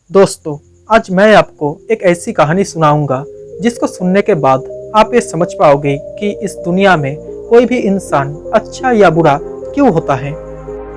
दोस्तों, आज मैं आपको एक ऐसी कहानी सुनाऊंगा जिसको सुनने के बाद आप ये समझ पाओगे कि इस दुनिया में कोई भी इंसान अच्छा या बुरा क्यों होता है।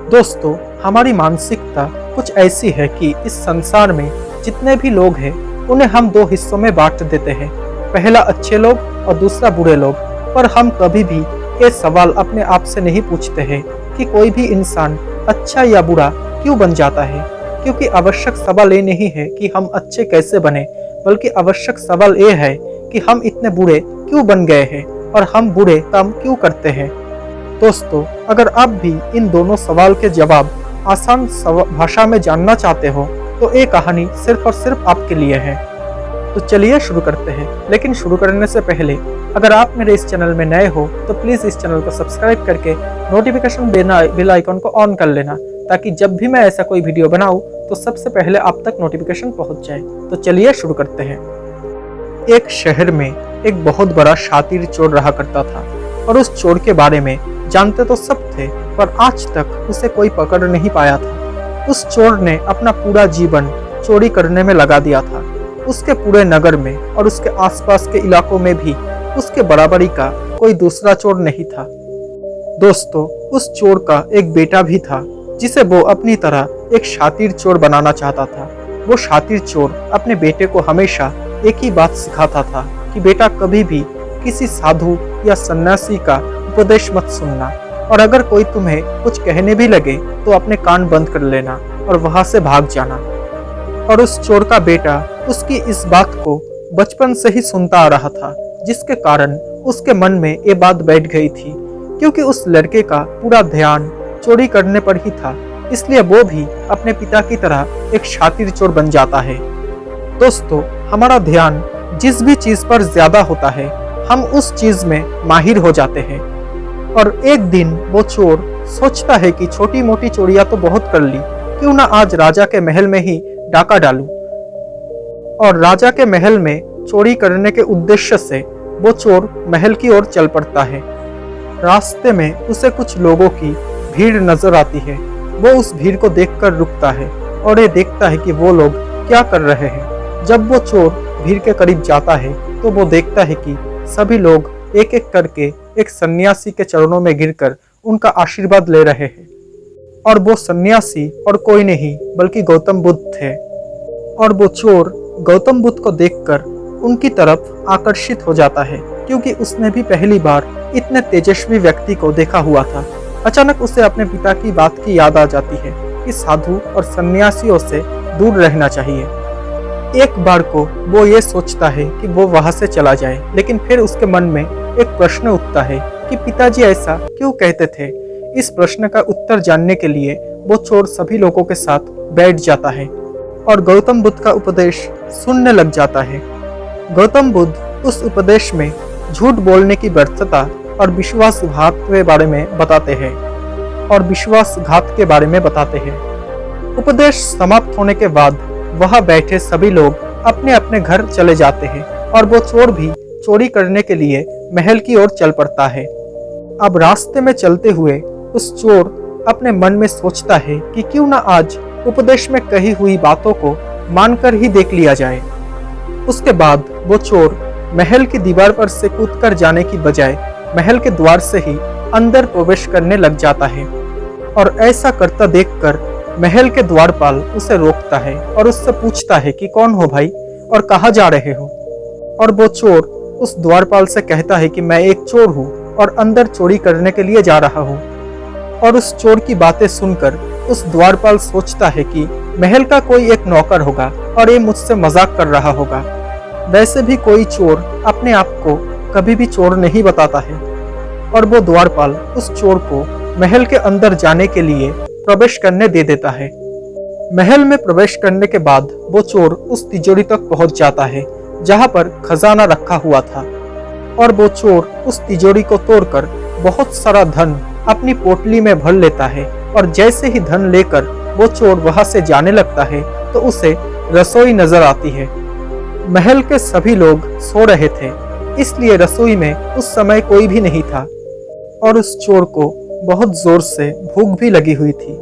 दोस्तों, हमारी मानसिकता कुछ ऐसी है कि इस संसार में जितने भी लोग हैं उन्हें हम दो हिस्सों में बांट देते हैं, पहला अच्छे लोग और दूसरा बुरे लोग। पर हम कभी भी ये सवाल अपने आप से नहीं पूछते हैं कि कोई भी इंसान अच्छा या बुरा क्यों बन जाता है, क्योंकि आवश्यक सवाल ये नहीं है कि हम अच्छे कैसे बने, बल्कि आवश्यक सवाल ये है कि हम इतने बुरे क्यों बन गए हैं और हम बुरे काम क्यों करते हैं। दोस्तों, अगर आप भी इन दोनों सवाल के जवाब आसान भाषा में जानना चाहते हो तो ये कहानी सिर्फ और सिर्फ आपके लिए है। तो चलिए शुरू करते हैं। लेकिन शुरू करने से पहले अगर आप मेरे इस चैनल में नए हो तो प्लीज़ इस चैनल को सब्सक्राइब करके नोटिफिकेशन बेल आइकन को ऑन कर लेना, ताकि जब भी मैं ऐसा कोई वीडियो बनाऊं तो सबसे पहले आप तक नोटिफिकेशन पहुंच जाए। तो चलिए शुरू करते हैं। एक शहर में एक बहुत बड़ा शातिर चोर रहा करता था और उस चोर के बारे में जानते तो सब थे, पर आज तक उसे कोई पकड़ नहीं पाया था। उस चोर ने अपना पूरा जीवन चोरी करने में लगा दिया था। उसके पूरे नगर में और उसके आसपास के इलाकों में भी उसके बराबरी का कोई दूसरा चोर नहीं था। दोस्तों, उस चोर का एक बेटा भी था जिसे वो अपनी तरह एक शातिर चोर बनाना चाहता था। वो शातिर चोर अपने बेटे को हमेशा एक ही बात सिखाता था कि बेटा, कभी भी किसी साधु या सन्यासी का उपदेश मत सुनना, और अगर कोई तुम्हें कुछ कहने भी लगे तो अपने कान बंद कर लेना और वहां से भाग जाना। और उस चोर का बेटा उसकी इस बात को बचपन से ही सुनता आ रहा था, जिसके कारण उसके मन में ये बात बैठ गई थी। क्योंकि उस लड़के का पूरा ध्यान चोरी करने पर ही था, इसलिए वो भी अपने पिता की तरह एक शातिर चोर बन जाता है। दोस्तों, हमारा ध्यान जिस भी चीज पर ज्यादा होता है हम उस चीज में माहिर हो जाते हैं। और एक दिन वो चोर सोचता है कि छोटी मोटी चोरियां तो बहुत कर ली, क्यों ना आज राजा के महल में ही डाका डालूं। और राजा के महल में चोरी करने के उद्देश्य से वो चोर महल की ओर चल पड़ता है। रास्ते में उसे कुछ लोगों की भीड़ नजर आती है। वो उस भीड़ को देखकर रुकता है और ये देखता है कि वो लोग क्या कर रहे हैं। जब वो चोर भीड़ के करीब जाता है तो वो देखता है कि सभी लोग एक एक करके एक सन्यासी के चरणों में गिरकर उनका आशीर्वाद ले रहे हैं। और वो सन्यासी और कोई नहीं बल्कि गौतम बुद्ध थे। और वो चोर गौतम बुद्ध को देखकर उनकी तरफ आकर्षित हो जाता है, क्योंकि उसने भी पहली बार इतने तेजस्वी व्यक्ति को देखा हुआ था। अचानक उसे अपने पिता की बात की याद आ जाती है कि साधु और सन्यासियों से दूर रहना चाहिए। एक बार को वो ये सोचता है कि वो वहां से चला जाए, लेकिन फिर उसके मन में एक प्रश्न उठता है कि पिताजी ऐसा क्यों कहते थे। इस प्रश्न का उत्तर जानने के लिए वो चोर सभी लोगों के साथ बैठ जाता है और गौतम बुद्ध का उपदेश सुनने लग जाता है। गौतम बुद्ध उस उपदेश में झूठ बोलने की व्यर्थता और विश्वासघात के बारे में बताते हैं उपदेश समाप्त होने के बाद वहां बैठे सभी लोग अपने अपने घर चले जाते हैं और वो चोर भी चोरी करने के लिए महल की ओर चल पड़ता है। अब रास्ते में चलते हुए उस चोर अपने मन में सोचता है कि क्यों ना आज उपदेश में कही हुई बातों को मानकर ही देख लिया जाए। उसके बाद वो चोर महल की दीवार पर से कूदकर जाने की बजाय महल के द्वार से ही अंदर प्रवेश करने लग जाता है। और ऐसा करता देखकर महल के द्वारपाल उसे रोकता है और उससे पूछता है कि कौन हो भाई और कहाँ जा रहे हो। और वो चोर उस द्वारपाल से कहता है कि मैं एक चोर हूँ और अंदर चोरी करने के लिए जा रहा हूँ। और उस चोर की बातें सुनकर उस द्वारपाल सोचता है कि महल का कोई एक नौकर होगा और ये मुझसे मजाक कर रहा होगा। वैसे भी कोई चोर अपने आप को कभी भी चोर नहीं बताता है। और वो द्वारपाल उस चोर को महल के अंदर जाने के लिए प्रवेश करने दे देता है। महल में प्रवेश करने के बाद वो चोर उस तिजोरी तक पहुंच जाता है जहां पर खजाना रखा हुआ था। और वो चोर उस तिजोरी को तोड़कर बहुत सारा धन अपनी पोटली में भर लेता है। और जैसे ही धन लेकर वो चोर वहां से जाने लगता है तो उसे रसोई नजर आती है। महल के सभी लोग सो रहे थे, इसलिए रसोई में उस समय कोई भी नहीं था। और उस चोर को बहुत जोर से भूख भी लगी हुई थी,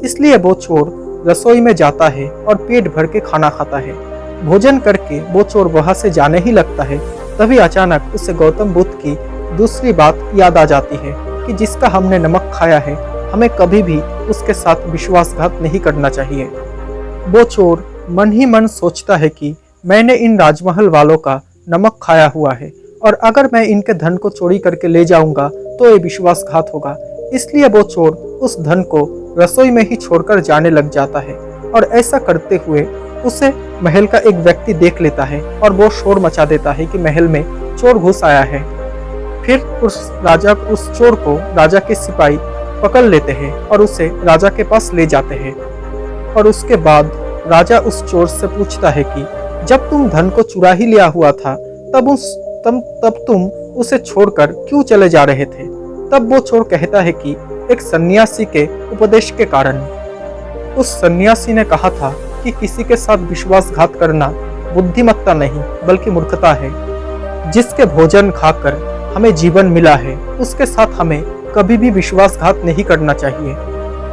इसलिए वो चोर रसोई में जाता है और पेट भर के खाना खाता है। भोजन करके वो चोर वहां से जाने ही लगता है, तभी अचानक उसे गौतम बुद्ध की दूसरी बात याद आ जाती है कि जिसका हमने नमक खाया है, हमें कभी भी उसके साथ विश्वासघात नहीं करना चाहिए। वो चोर मन ही मन सोचता है कि मैंने इन राजमहल वालों का नमक खाया हुआ है और अगर मैं इनके धन को चोरी करके ले जाऊंगा तो ये विश्वासघात होगा। इसलिए वो चोर उस धन को रसोई में ही छोड़कर जाने लग जाता है और ऐसा करते हुए उसे महल का एक व्यक्ति देख लेता है और वो शोर मचा देता है कि महल में चोर घुस आया है। फिर उस चोर को राजा के सिपाही पकड़ लेते हैं और उसे राजा के पास ले जाते हैं। और उसके बाद राजा उस चोर से पूछता है कि जब तुम धन को चुरा ही लिया हुआ था तब तुम उसे छोड़कर क्यों चले जा रहे थे? तब वो चोर कहता है कि एक सन्यासी के उपदेश के कारण। उस सन्यासी ने कहा था कि किसी के साथ विश्वासघात करना बुद्धिमत्ता नहीं बल्कि मूर्खता है। जिसके भोजन खाकर हमें जीवन मिला है उसके साथ हमें कभी भी विश्वासघात नहीं करना चाहिए।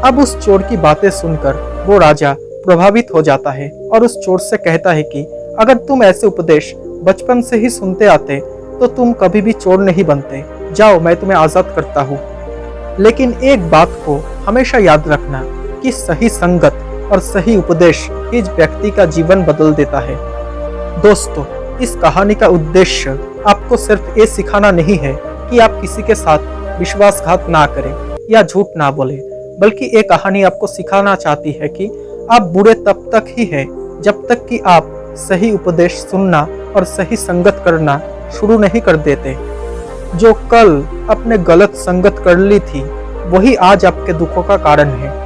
अब उस चोर की बातें सुनकर वो राजा प्रभावित हो जाता है और उस चोर से कहता है कि अगर तुम ऐसे उपदेश बचपन से ही सुनते आते तो तुम कभी भी चोर नहीं बनते। जाओ, मैं तुम्हें आजाद करता हूँ। लेकिन एक बात को हमेशा याद रखना कि सही संगत और सही उपदेश ही व्यक्ति का जीवन बदल देता है। दोस्तों, इस कहानी का उद्देश्य आपको सिर्फ ये सिखाना नहीं है कि आप किसी के साथ विश्वासघात ना करें या झूठ ना बोलें, बल्कि ये कहानी आपको सिखाना चाहती है कि आप बुरे तब तक ही हैं जब तक कि आप सही उपदेश सुनना और सही संगत करना शुरू नहीं कर देते। जो कल अपने गलत संगत कर ली थी वही आज आपके दुखों का कारण है।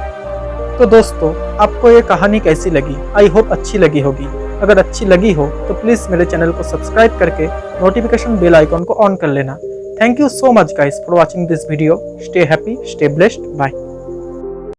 तो दोस्तों, आपको ये कहानी कैसी लगी? आई होप अच्छी लगी होगी। अगर अच्छी लगी हो तो प्लीज़ मेरे चैनल को सब्सक्राइब करके नोटिफिकेशन बेल आइकॉन को ऑन कर लेना। Thank you so much guys for watching this video. Stay happy, stay blessed, bye.